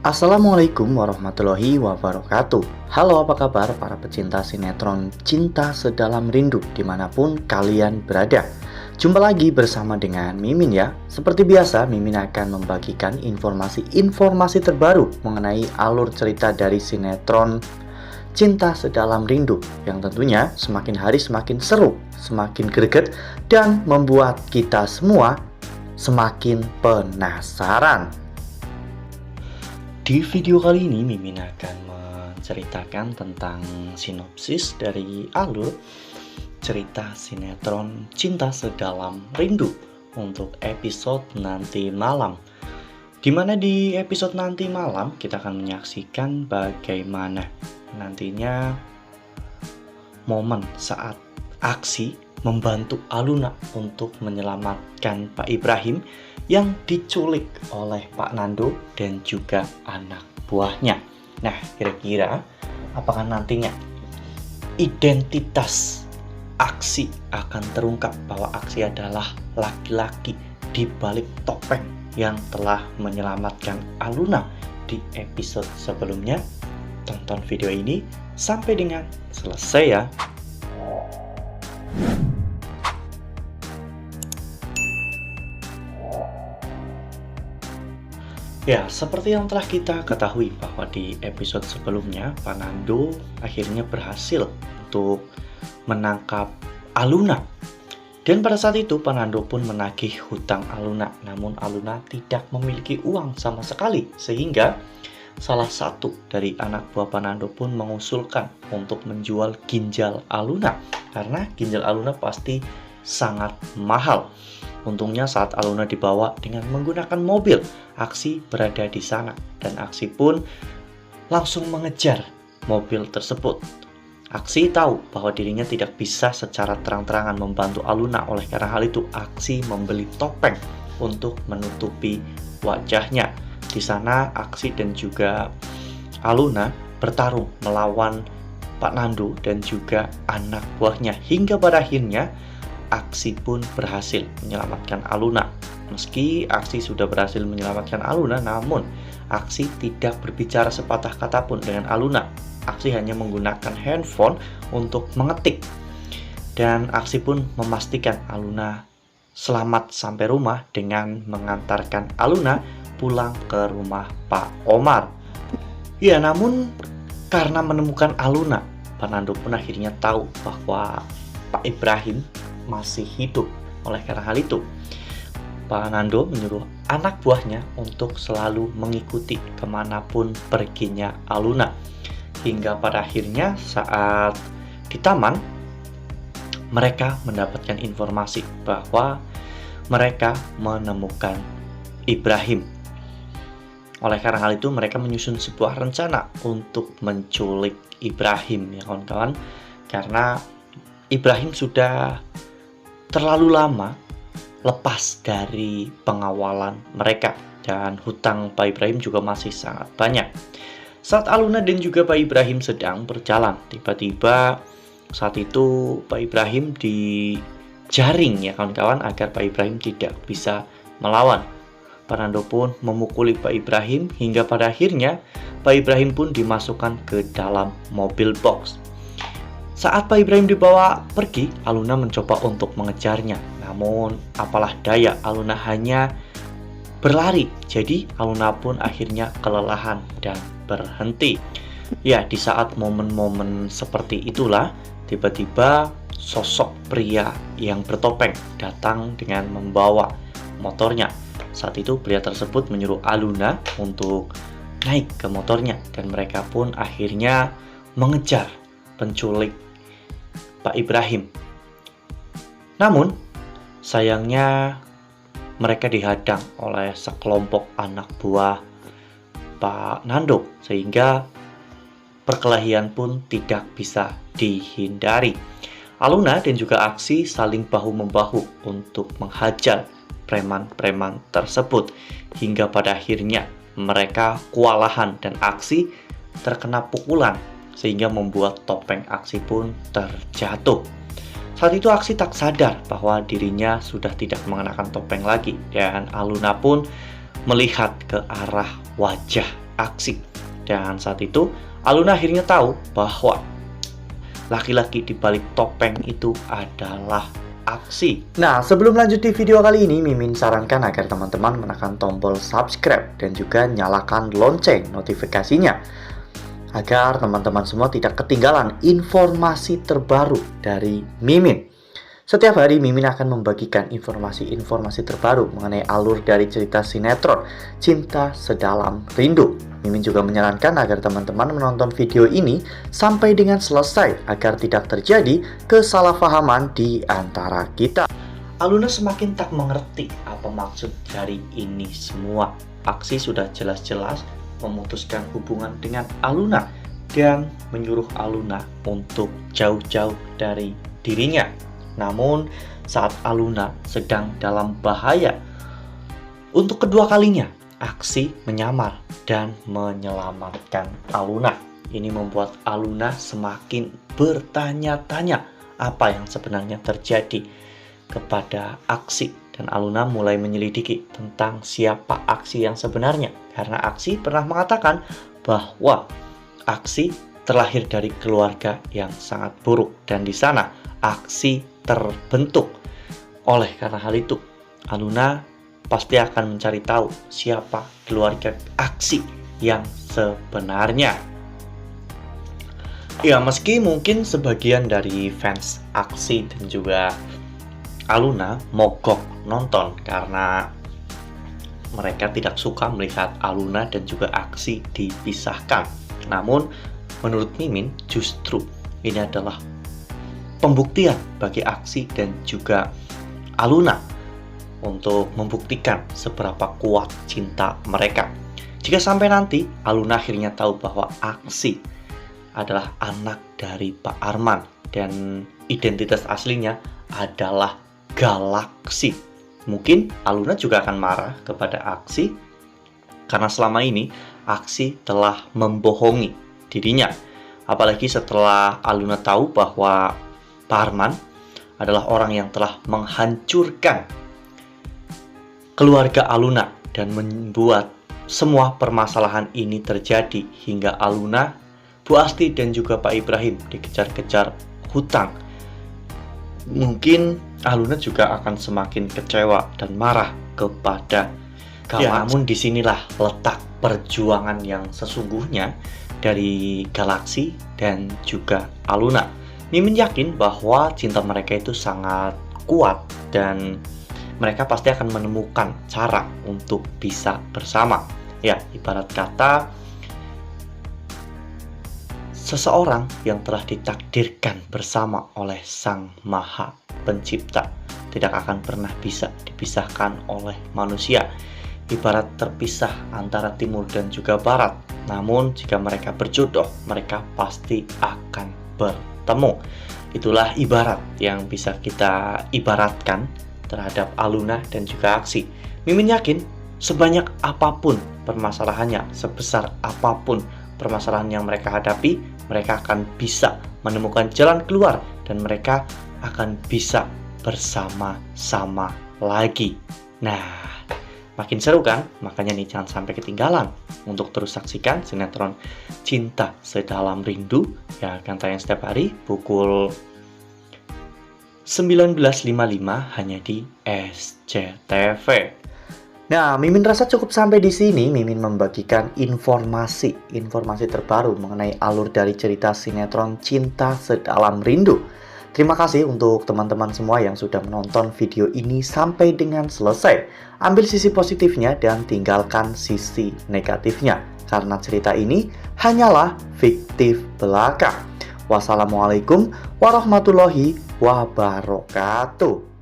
Assalamualaikum warahmatullahi wabarakatuh. Halo, apa kabar para pecinta sinetron Cinta Sedalam Rindu dimanapun kalian berada. Jumpa lagi bersama dengan Mimin ya. Seperti biasa, Mimin akan membagikan informasi terbaru mengenai alur cerita dari sinetron Cinta Sedalam Rindu yang tentunya semakin hari semakin seru, semakin greget, dan membuat kita semua semakin penasaran. Di video kali ini Mimin akan menceritakan tentang sinopsis dari alur cerita sinetron Cinta Sedalam Rindu untuk episode nanti malam. Dimana di episode nanti malam kita akan menyaksikan bagaimana nantinya momen saat aksi membantu Aluna untuk menyelamatkan Pak Ibrahim yang diculik oleh Pak Nando dan juga anak buahnya. Nah, kira-kira apakah nantinya identitas aksi akan terungkap bahwa aksi adalah laki-laki di balik topeng yang telah menyelamatkan Aluna di episode sebelumnya? Tonton video ini sampai dengan selesai ya. Ya, seperti yang telah kita ketahui bahwa di episode sebelumnya, Pak Nando akhirnya berhasil untuk menangkap Aluna. Dan pada saat itu, Pak Nando pun menagih hutang Aluna. Namun Aluna tidak memiliki uang sama sekali, sehingga salah satu dari anak buah Pak Nando pun mengusulkan untuk menjual ginjal Aluna. Karena ginjal Aluna pasti sangat mahal. Untungnya saat Aluna dibawa dengan menggunakan mobil, Aksi berada di sana dan Aksi pun langsung mengejar mobil tersebut. Aksi tahu bahwa dirinya tidak bisa secara terang-terangan membantu Aluna, oleh karena hal itu Aksi membeli topeng untuk menutupi wajahnya. Di sana Aksi dan juga Aluna bertarung melawan Pak Nando dan juga anak buahnya, hingga pada akhirnya Aksi pun berhasil menyelamatkan Aluna. Meski Aksi sudah berhasil menyelamatkan Aluna, namun Aksi tidak berbicara sepatah kata pun dengan Aluna. Aksi hanya menggunakan handphone untuk mengetik. Dan Aksi pun memastikan Aluna selamat sampai rumah dengan mengantarkan Aluna pulang ke rumah Pak Omar. Ya, namun karena menemukan Aluna, Pak Nando pun akhirnya tahu bahwa Pak Ibrahim masih hidup. Oleh karena hal itu, Pak Nando menyuruh anak buahnya untuk selalu mengikuti kemanapun perginya Aluna. Hingga pada akhirnya saat di taman, mereka mendapatkan informasi bahwa mereka menemukan Ibrahim. Oleh karena hal itu, mereka menyusun sebuah rencana untuk menculik Ibrahim, ya kawan-kawan. Karena Ibrahim sudah terlalu lama lepas dari pengawalan mereka dan hutang Pak Ibrahim juga masih sangat banyak. Saat Aluna dan juga Pak Ibrahim sedang berjalan, tiba-tiba saat itu Pak Ibrahim dijaring, ya kawan-kawan, agar Pak Ibrahim tidak bisa melawan. Pak Nando pun memukuli Pak Ibrahim hingga pada akhirnya Pak Ibrahim pun dimasukkan ke dalam mobil box. Saat Pak Ibrahim dibawa pergi, Aluna mencoba untuk mengejarnya. Namun apalah daya, Aluna hanya berlari. Jadi Aluna pun akhirnya kelelahan dan berhenti. Ya, di saat momen-momen seperti itulah tiba-tiba sosok pria yang bertopeng datang dengan membawa motornya. Saat itu pria tersebut menyuruh Aluna untuk naik ke motornya dan mereka pun akhirnya mengejar penculik Pak Ibrahim. Namun sayangnya mereka dihadang oleh sekelompok anak buah Pak Nando, sehingga perkelahian pun tidak bisa dihindari. Aluna dan juga Aksi saling bahu-membahu untuk menghajar preman-preman tersebut, hingga pada akhirnya mereka kewalahan dan Aksi terkena pukulan sehingga membuat topeng Aksi pun terjatuh. Saat itu Aksi tak sadar bahwa dirinya sudah tidak mengenakan topeng lagi, dan Aluna pun melihat ke arah wajah aksi. Dan saat itu Aluna akhirnya tahu bahwa laki-laki di balik topeng itu adalah aksi. Nah, sebelum lanjut di video kali ini, Mimin sarankan agar teman-teman menekan tombol subscribe dan juga nyalakan lonceng notifikasinya agar teman-teman semua tidak ketinggalan informasi terbaru dari Mimin. Setiap hari Mimin akan membagikan informasi-informasi terbaru mengenai alur dari cerita sinetron Cinta Sedalam Rindu. Mimin juga menyarankan agar teman-teman menonton video ini sampai dengan selesai agar tidak terjadi kesalahpahaman di antara kita. Aluna semakin tak mengerti apa maksud dari ini semua. Aksi sudah jelas-jelas memutuskan hubungan dengan Aluna dan menyuruh Aluna untuk jauh-jauh dari dirinya. Namun, saat Aluna sedang dalam bahaya, untuk kedua kalinya, Aksi menyamar dan menyelamatkan Aluna. Ini membuat Aluna semakin bertanya-tanya apa yang sebenarnya terjadi kepada Aksi. Dan Aluna mulai menyelidiki tentang siapa Aksi yang sebenarnya. Karena Aksi pernah mengatakan bahwa Aksi terlahir dari keluarga yang sangat buruk. Dan di sana, Aksi terbentuk. Oleh karena hal itu, Aluna pasti akan mencari tahu siapa keluarga Aksi yang sebenarnya. Ya, meski mungkin sebagian dari fans Aksi dan juga Aluna mogok nonton karena mereka tidak suka melihat Aluna dan juga Aksi dipisahkan. Namun, menurut Mimin, justru ini adalah pembuktian bagi Aksi dan juga Aluna untuk membuktikan seberapa kuat cinta mereka. Jika sampai nanti Aluna akhirnya tahu bahwa Aksi adalah anak dari Pak Arman dan identitas aslinya adalah Galaksi, mungkin Aluna juga akan marah kepada Aksi karena selama ini Aksi telah membohongi dirinya. Apalagi setelah Aluna tahu bahwa Pak Arman adalah orang yang telah menghancurkan keluarga Aluna dan membuat semua permasalahan ini terjadi hingga Aluna, Bu Asti dan juga Pak Ibrahim dikejar-kejar hutang. Mungkin Aluna juga akan semakin kecewa dan marah kepada kawan. Namun disinilah letak perjuangan yang sesungguhnya dari Galaksi dan juga Aluna. Mimin yakin bahwa cinta mereka itu sangat kuat dan mereka pasti akan menemukan cara untuk bisa bersama. Ya, ibarat kata seseorang yang telah ditakdirkan bersama oleh Sang Maha Pencipta tidak akan pernah bisa dipisahkan oleh manusia. Ibarat terpisah antara timur dan juga barat. Namun jika mereka berjodoh, mereka pasti akan bertemu. Itulah ibarat yang bisa kita ibaratkan terhadap Aluna dan juga Aksi. Mimin yakin sebanyak apapun permasalahannya, sebesar apapun permasalahan yang mereka hadapi, mereka akan bisa menemukan jalan keluar dan mereka akan bisa bersama-sama lagi. Nah, makin seru kan? Makanya nih jangan sampai ketinggalan untuk terus saksikan sinetron Cinta Sedalam Rindu yang akan tayang setiap hari pukul 19.55 hanya di SCTV. Nah, Mimin rasa cukup sampai di sini. Mimin membagikan informasi terbaru mengenai alur dari cerita sinetron Cinta Sedalam Rindu. Terima kasih untuk teman-teman semua yang sudah menonton video ini sampai dengan selesai. Ambil sisi positifnya dan tinggalkan sisi negatifnya, karena cerita ini hanyalah fiktif belaka. Wassalamualaikum warahmatullahi wabarakatuh.